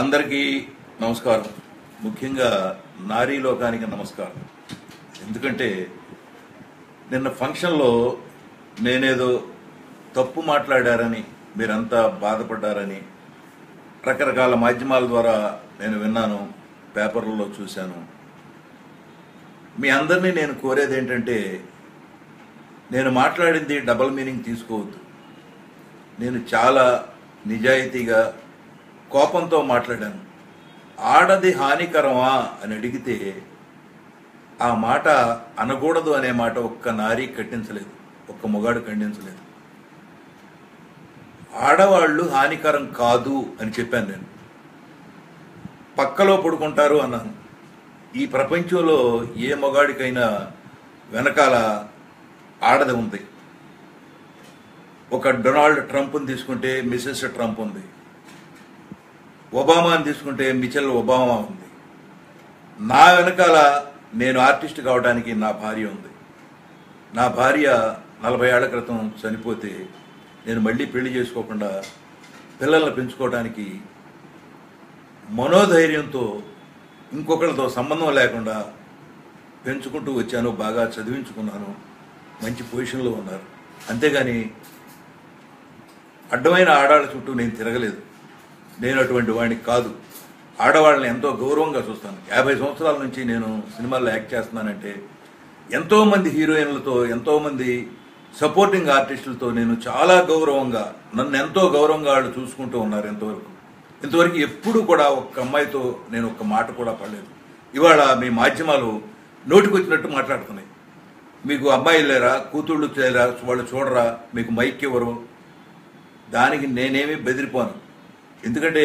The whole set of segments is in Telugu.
అందరికీ నమస్కారం. ముఖ్యంగా నారీ లోకానికి నమస్కారం. ఎందుకంటే నిన్న ఫంక్షన్లో నేనేదో తప్పు మాట్లాడారని మీరంతా బాధపడ్డారని రకరకాల మాధ్యమాల ద్వారా నేను విన్నాను, పేపర్లలో చూశాను. మీ అందరినీ నేను కోరేది ఏంటంటే, నేను మాట్లాడింది డబల్ మీనింగ్ తీసుకోవద్దు. నేను చాలా నిజాయితీగా కోపంతో మాట్లాడాను. ఆడది హానికరమా అని అడిగితే ఆ మాట అనకూడదు అనే మాట ఒక్క నారీ ఖండించలేదు, ఒక్క మొగాడు ఖండించలేదు. ఆడవాళ్ళు హానికరం కాదు అని చెప్పాను నేను. పక్కలో పడుకుంటారు అన్నాను. ఈ ప్రపంచంలో ఏ మొగాడికైనా వెనకాల ఆడది ఉంది. ఒక డొనాల్డ్ ట్రంప్ని తీసుకుంటే మిసెస్ ట్రంప్ ఉంది, ఒబామాని తీసుకుంటే మిచెల్ ఒబామా ఉంది. నా వెనకాల నేను ఆర్టిస్ట్ కావడానికి నా భార్య ఉంది. నా భార్య 40 ఏళ్ల క్రితం చనిపోతే నేను మళ్ళీ పెళ్లి చేసుకోకుండా పిల్లల్ని పెంచుకోవడానికి మనోధైర్యంతో ఇంకొకరితో సంబంధం లేకుండా పెంచుకుంటూ వచ్చాను. బాగా చదివించుకున్నాను, మంచి పొజిషన్లో ఉన్నారు. అంతేగాని అడ్డమైన ఆడాళ్ళ చుట్టూ నేను తిరగలేదు. నేను అటువంటి వాడిని కాదు. ఆడవాళ్ళని ఎంతో గౌరవంగా చూస్తాను. 50 సంవత్సరాల నుంచి నేను సినిమాల్లో యాక్ట్ చేస్తున్నానంటే ఎంతోమంది హీరోయిన్లతో, ఎంతోమంది సపోర్టింగ్ ఆర్టిస్టులతో నేను చాలా గౌరవంగా, నన్ను ఎంతో గౌరవంగా వాళ్ళు చూసుకుంటూ ఉన్నారు. ఇంతవరకు ఎప్పుడు కూడా ఒక్క అమ్మాయితో నేను ఒక్క మాట కూడా పడలేదు. ఇవాళ మీ మాధ్యమాలు నోటికొచ్చినట్టు మాట్లాడుతున్నాయి. మీకు అమ్మాయిలు లేరా, కూతుళ్ళు లేరా, వాళ్ళు చూడరా, మీకు మైక్ ఇవ్వరు. దానికి నేనేమీ బెదిరిపోను. ఎందుకంటే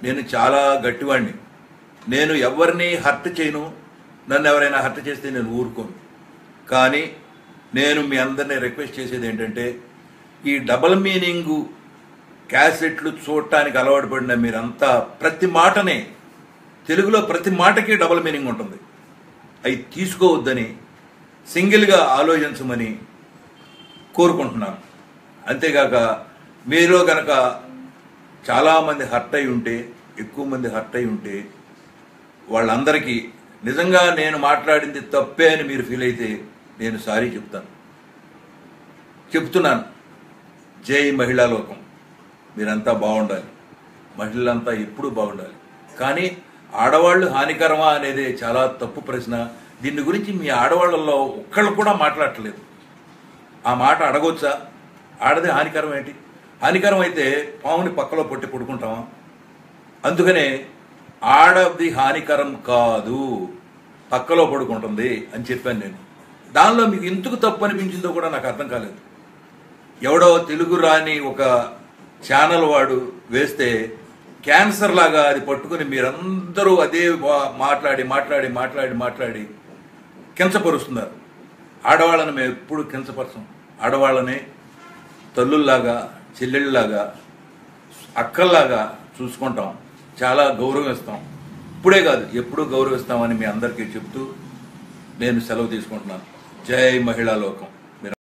నేను చాలా గట్టివాడిని. నేను ఎవరిని హర్ట్ చేయను. నన్ను ఎవరైనా హర్ట్ చేస్తే నేను ఊరుకోను. కానీ నేను మీ అందరినీ రిక్వెస్ట్ చేసేది ఏంటంటే, ఈ డబల్ మీనింగు క్యాసెట్లు చూడటానికి అలవాటు పడిన మీరంతా ప్రతి మాటనే, తెలుగులో ప్రతి మాటకి డబల్ మీనింగ్ ఉంటుంది, అవి తీసుకోవద్దని సింగిల్గా ఆలోచించమని కోరుకుంటున్నాను. అంతేగాక మీలో కనుక చాలామంది హర్ట్ అయి ఉంటే, ఎక్కువ మంది హర్ట్ అయి ఉంటే వాళ్ళందరికీ నిజంగా నేను మాట్లాడింది తప్పే అని మీరు ఫీల్ అయితే నేను సారీ చెప్తున్నాను. జై మహిళా లోకం. మీరంతా బాగుండాలి, మహిళలంతా ఎప్పుడూ బాగుండాలి. కానీ ఆడవాళ్ళు హానికరమా అనేది చాలా తప్పు ప్రశ్న. దీని గురించి మీ ఆడవాళ్ళల్లో ఒక్కళ్ళు కూడా మాట్లాడట్లేదు. ఆ మాట అడగొచ్చా? ఆడది హానికరం ఏంటి? హానికరం అయితే పాముని పక్కలో పొట్టి పడుకుంటామా? అందుకనే ఆడది హానికరం కాదు, పక్కలో పడుకుంటుంది అని చెప్పాను నేను. దానిలో మీకు ఎందుకు తప్పు అనిపించిందో కూడా నాకు అర్థం కాలేదు. ఎవడో తెలుగు రాని ఒక ఛానల్ వాడు వేస్తే క్యాన్సర్ లాగా అది పట్టుకుని మీరందరూ అదే మాట్లాడి మాట్లాడి మాట్లాడి మాట్లాడి కించపరుస్తున్నారు. ఆడవాళ్ళని మేము ఎప్పుడు కించపరచం. ఆడవాళ్ళని తల్లుల్లాగా, చెల్లెళ్ళలాగా, అక్కల్లాగా చూసుకుంటాం, చాలా గౌరవిస్తాం. ఇప్పుడే కాదు ఎప్పుడూ గౌరవిస్తామని మీ అందరికీ చెప్తూ నేను సెలవు తీసుకుంటున్నాను. జై మహిళా లోకం.